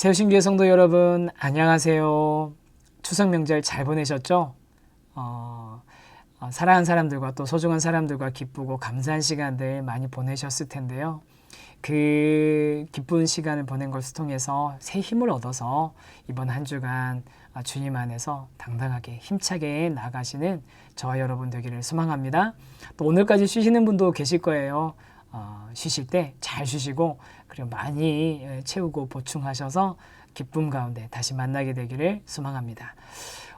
새우신교회 성도 여러분, 안녕하세요. 추석 명절 잘 보내셨죠? 사랑하는 사람들과 또 소중한 사람들과 기쁘고 감사한 시간들 많이 보내셨을 텐데요. 그 기쁜 시간을 보낸 것을 통해서 새 힘을 얻어서 이번 한 주간 주님 안에서 당당하게 힘차게 나가시는 저와 여러분 되기를 소망합니다. 또 오늘까지 쉬시는 분도 계실 거예요. 쉬실 때 잘 쉬시고 그리고 많이 채우고 보충하셔서 기쁨 가운데 다시 만나게 되기를 소망합니다.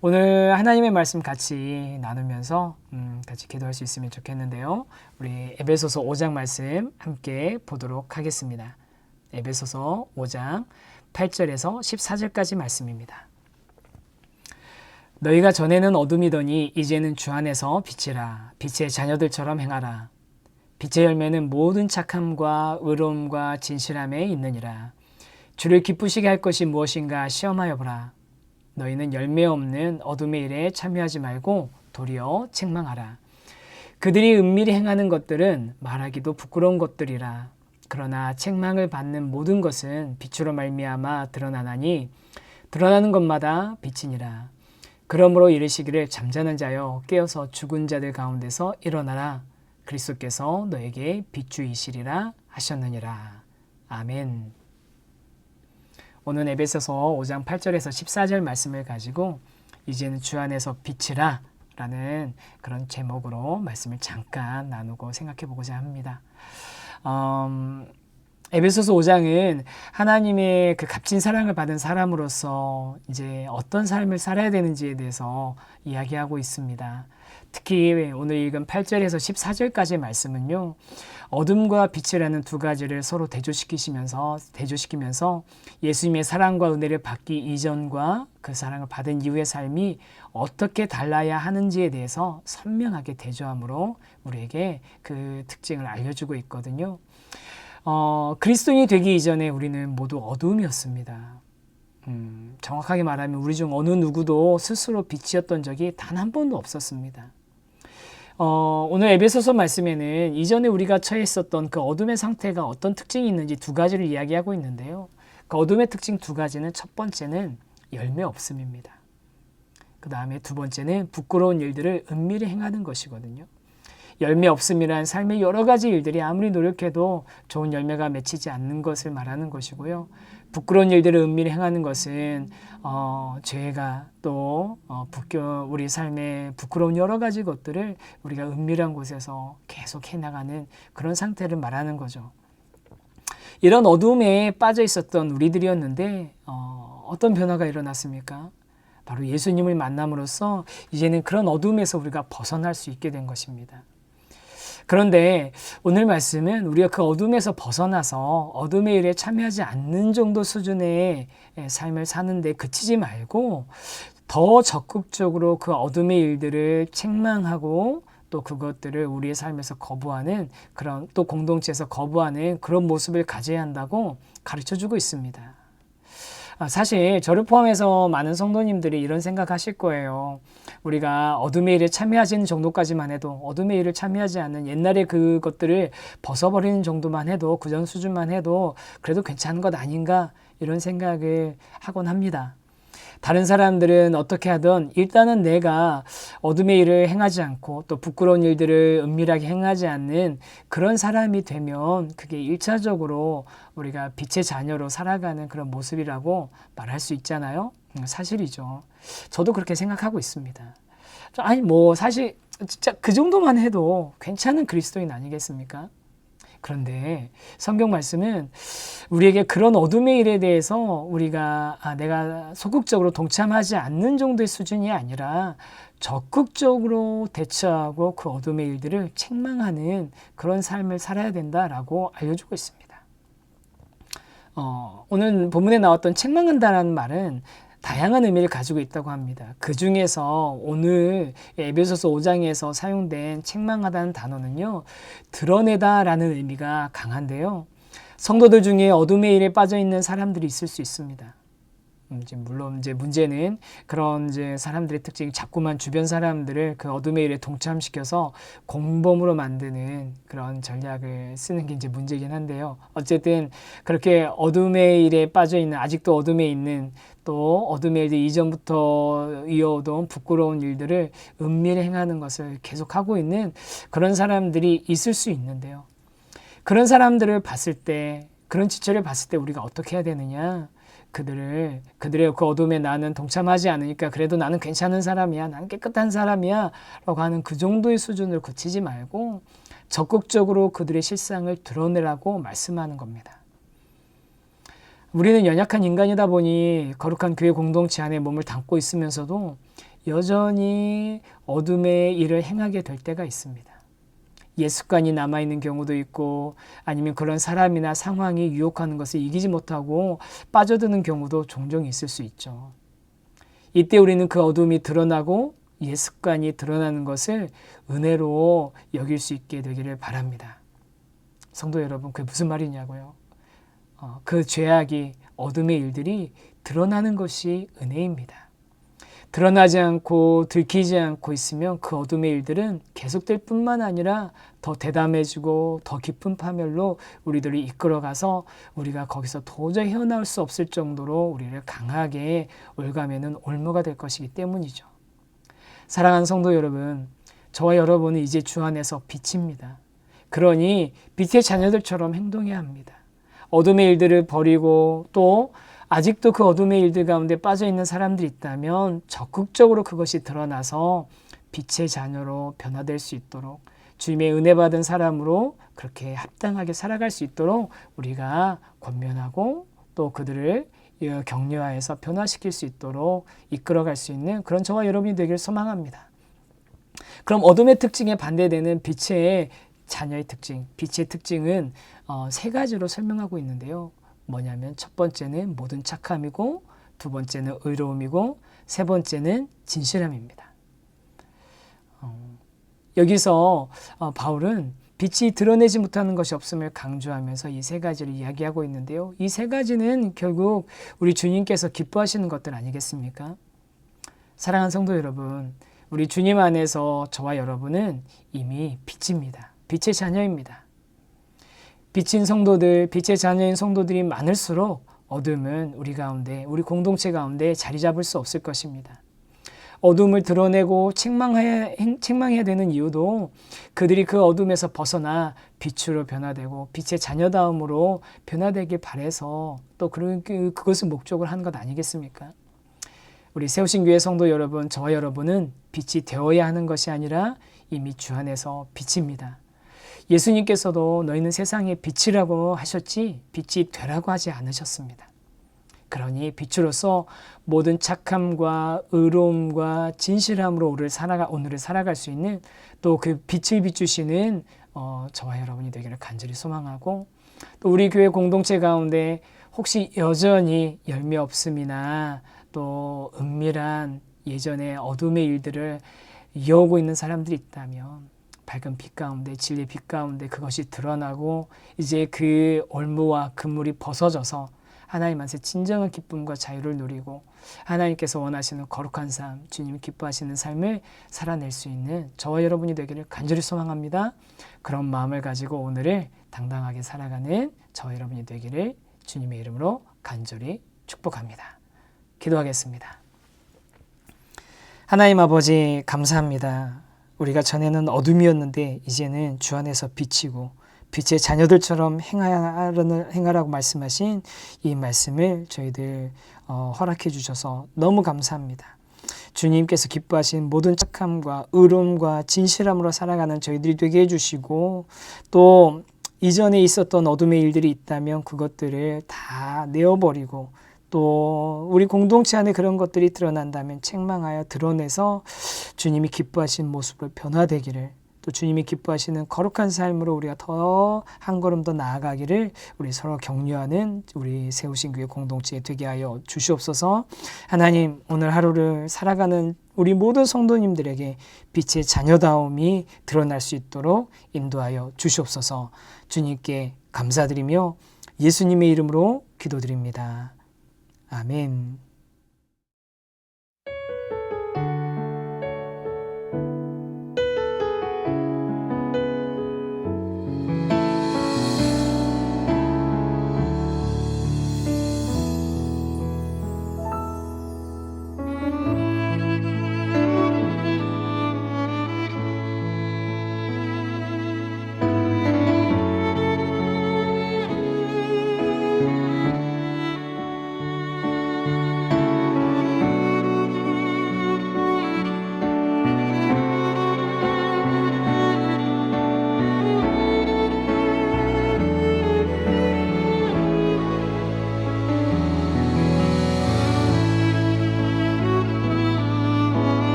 오늘 하나님의 말씀 같이 나누면서 같이 기도할 수 있으면 좋겠는데요. 우리 에베소서 5장 말씀 함께 보도록 하겠습니다. 에베소서 5장 8절에서 14절까지 말씀입니다. 너희가 전에는 어둠이더니 이제는 주 안에서 빛이라. 빛의 자녀들처럼 행하라. 빛의 열매는 모든 착함과 의로움과 진실함에 있느니라. 주를 기쁘시게 할 것이 무엇인가 시험하여 보라. 너희는 열매 없는 어둠의 일에 참여하지 말고 도리어 책망하라. 그들이 은밀히 행하는 것들은 말하기도 부끄러운 것들이라. 그러나 책망을 받는 모든 것은 빛으로 말미암아 드러나나니 드러나는 것마다 빛이니라. 그러므로 이르시기를 잠자는 자여 깨어서 죽은 자들 가운데서 일어나라. 그리스도께서 너에게 빛주이시리라 하셨느니라. 아멘. 오늘 에베소서 5장 8절에서 14절 말씀을 가지고 이제는 주 안에서 빛이라 라는 그런 제목으로 말씀을 잠깐 나누고 생각해 보고자 합니다. 에베소서 5장은 하나님의 그 값진 사랑을 받은 사람으로서 이제 어떤 삶을 살아야 되는지에 대해서 이야기하고 있습니다. 특히 오늘 읽은 8절에서 14절까지의 말씀은요, 어둠과 빛이라는 두 가지를 서로 대조시키면서 예수님의 사랑과 은혜를 받기 이전과 그 사랑을 받은 이후의 삶이 어떻게 달라야 하는지에 대해서 선명하게 대조함으로 우리에게 그 특징을 알려주고 있거든요. 그리스도인이 되기 이전에 우리는 모두 어둠이었습니다. 정확하게 말하면 우리 중 어느 누구도 스스로 빛이었던 적이 단 한 번도 없었습니다. 오늘 에베소서 말씀에는 이전에 우리가 처해 있었던 그 어둠의 상태가 어떤 특징이 있는지 두 가지를 이야기하고 있는데요. 그 어둠의 특징 두 가지는 첫 번째는 열매 없음입니다. 그 다음에 두 번째는 부끄러운 일들을 은밀히 행하는 것이거든요. 열매 없음이란 삶의 여러 가지 일들이 아무리 노력해도 좋은 열매가 맺히지 않는 것을 말하는 것이고요. 부끄러운 일들을 은밀히 행하는 것은 죄가 또 우리 삶의 부끄러운 여러 가지 것들을 우리가 은밀한 곳에서 계속 해나가는 그런 상태를 말하는 거죠. 이런 어둠에 빠져 있었던 우리들이었는데 어떤 변화가 일어났습니까? 바로 예수님을 만남으로써 이제는 그런 어둠에서 우리가 벗어날 수 있게 된 것입니다. 그런데 오늘 말씀은 우리가 그 어둠에서 벗어나서 어둠의 일에 참여하지 않는 정도 수준의 삶을 사는데 그치지 말고 더 적극적으로 그 어둠의 일들을 책망하고 또 그것들을 우리의 삶에서 거부하는 그런 또 공동체에서 거부하는 그런 모습을 가져야 한다고 가르쳐주고 있습니다. 사실 저를 포함해서 많은 성도님들이 이런 생각하실 거예요. 우리가 어둠의 일에 참여하시는 정도까지만 해도 어둠의 일을 참여하지 않는 옛날에 그것들을 벗어버리는 정도만 해도 그 전 수준만 해도 그래도 괜찮은 것 아닌가 이런 생각을 하곤 합니다. 다른 사람들은 어떻게 하든 일단은 내가 어둠의 일을 행하지 않고 또 부끄러운 일들을 은밀하게 행하지 않는 그런 사람이 되면 그게 1차적으로 우리가 빛의 자녀로 살아가는 그런 모습이라고 말할 수 있잖아요. 사실이죠. 저도 그렇게 생각하고 있습니다. 아니 사실 진짜 그 정도만 해도 괜찮은 그리스도인 아니겠습니까? 그런데 성경 말씀은 우리에게 그런 어둠의 일에 대해서 우리가 내가 소극적으로 동참하지 않는 정도의 수준이 아니라 적극적으로 대처하고 그 어둠의 일들을 책망하는 그런 삶을 살아야 된다라고 알려주고 있습니다. 오늘 본문에 나왔던 책망한다라는 말은 다양한 의미를 가지고 있다고 합니다. 그 중에서 오늘 에베소서 5장에서 사용된 책망하다는 단어는요, 드러내다라는 의미가 강한데요. 성도들 중에 어둠의 일에 빠져 있는 사람들이 있을 수 있습니다. 이제 물론 이제 문제는 그런 이제 사람들의 특징이 자꾸만 주변 사람들을 그 어둠의 일에 동참시켜서 공범으로 만드는 그런 전략을 쓰는 게 이제 문제긴 한데요. 어쨌든 그렇게 어둠의 일에 빠져 있는, 아직도 어둠에 있는, 또 어둠의 일들 이전부터 이어오던 부끄러운 일들을 은밀히 행하는 것을 계속하고 있는 그런 사람들이 있을 수 있는데요. 그런 사람들을 봤을 때, 그런 지체를 봤을 때 우리가 어떻게 해야 되느냐? 그들의 그 어둠에 나는 동참하지 않으니까 그래도 나는 괜찮은 사람이야, 나는 깨끗한 사람이야 라고 하는 그 정도의 수준을 그치지 말고 적극적으로 그들의 실상을 드러내라고 말씀하는 겁니다. 우리는 연약한 인간이다 보니 거룩한 교회 공동체 안에 몸을 담고 있으면서도 여전히 어둠의 일을 행하게 될 때가 있습니다. 옛 습관이 남아있는 경우도 있고, 아니면 그런 사람이나 상황이 유혹하는 것을 이기지 못하고 빠져드는 경우도 종종 있을 수 있죠. 이때 우리는 그 어둠이 드러나고 옛 습관이 드러나는 것을 은혜로 여길 수 있게 되기를 바랍니다. 성도 여러분, 그게 무슨 말이냐고요? 그 죄악이, 어둠의 일들이 드러나는 것이 은혜입니다. 드러나지 않고 들키지 않고 있으면 그 어둠의 일들은 계속될 뿐만 아니라 더 대담해지고 더 깊은 파멸로 우리들을 이끌어가서 우리가 거기서 도저히 헤어나올 수 없을 정도로 우리를 강하게 올가매는 올무가 될 것이기 때문이죠. 사랑하는 성도 여러분, 저와 여러분은 이제 주 안에서 빛입니다. 그러니 빛의 자녀들처럼 행동해야 합니다. 어둠의 일들을 버리고 또 아직도 그 어둠의 일들 가운데 빠져있는 사람들이 있다면 적극적으로 그것이 드러나서 빛의 자녀로 변화될 수 있도록, 주님의 은혜 받은 사람으로 그렇게 합당하게 살아갈 수 있도록 우리가 권면하고 또 그들을 격려하여서 변화시킬 수 있도록 이끌어갈 수 있는 그런 저와 여러분이 되길 소망합니다. 그럼 어둠의 특징에 반대되는 빛의 자녀의 특징, 빛의 특징은 세 가지로 설명하고 있는데요. 뭐냐면 첫 번째는 모든 착함이고, 두 번째는 의로움이고, 세 번째는 진실함입니다. 여기서 바울은 빛이 드러내지 못하는 것이 없음을 강조하면서 이 세 가지를 이야기하고 있는데요. 이 세 가지는 결국 우리 주님께서 기뻐하시는 것들 아니겠습니까? 사랑하는 성도 여러분, 우리 주님 안에서 저와 여러분은 이미 빛입니다. 빛의 자녀입니다. 빛인 성도들, 빛의 자녀인 성도들이 많을수록 어둠은 우리 가운데, 우리 공동체 가운데 자리 잡을 수 없을 것입니다. 어둠을 드러내고 책망해야 되는 이유도 그들이 그 어둠에서 벗어나 빛으로 변화되고 빛의 자녀다움으로 변화되길 바라서 또 그것을 목적으로 하는 것 아니겠습니까? 우리 세우신 교회 성도 여러분, 저와 여러분은 빛이 되어야 하는 것이 아니라 이미 주 안에서 빛입니다. 예수님께서도 너희는 세상의 빛이라고 하셨지 빛이 되라고 하지 않으셨습니다. 그러니 빛으로서 모든 착함과 의로움과 진실함으로 오늘을 살아갈 수 있는 또 그 빛을 비추시는 저와 여러분이 되기를 간절히 소망하고, 또 우리 교회 공동체 가운데 혹시 여전히 열매 없음이나 또 은밀한 예전의 어둠의 일들을 이어오고 있는 사람들이 있다면 밝은 빛 가운데, 진리의 빛 가운데 그것이 드러나고 이제 그 올무와 그물이 벗어져서 하나님 안에서 진정한 기쁨과 자유를 누리고 하나님께서 원하시는 거룩한 삶, 주님이 기뻐하시는 삶을 살아낼 수 있는 저와 여러분이 되기를 간절히 소망합니다. 그런 마음을 가지고 오늘을 당당하게 살아가는 저와 여러분이 되기를 주님의 이름으로 간절히 축복합니다. 기도하겠습니다. 하나님 아버지, 감사합니다. 우리가 전에는 어둠이었는데 이제는 주 안에서 빛이고 빛의 자녀들처럼 행하라고 말씀하신 이 말씀을 저희들 허락해 주셔서 너무 감사합니다. 주님께서 기뻐하신 모든 착함과 의로움과 진실함으로 살아가는 저희들이 되게 해주시고, 또 이전에 있었던 어둠의 일들이 있다면 그것들을 다 내어버리고, 또 우리 공동체 안에 그런 것들이 드러난다면 책망하여 드러내서 주님이 기뻐하신 모습으로 변화되기를, 또 주님이 기뻐하시는 거룩한 삶으로 우리가 더 한 걸음 더 나아가기를 우리 서로 격려하는 우리 세우신 교회 공동체 되게 하여 주시옵소서. 하나님, 오늘 하루를 살아가는 우리 모든 성도님들에게 빛의 자녀다움이 드러날 수 있도록 인도하여 주시옵소서. 주님께 감사드리며 예수님의 이름으로 기도드립니다. 아멘.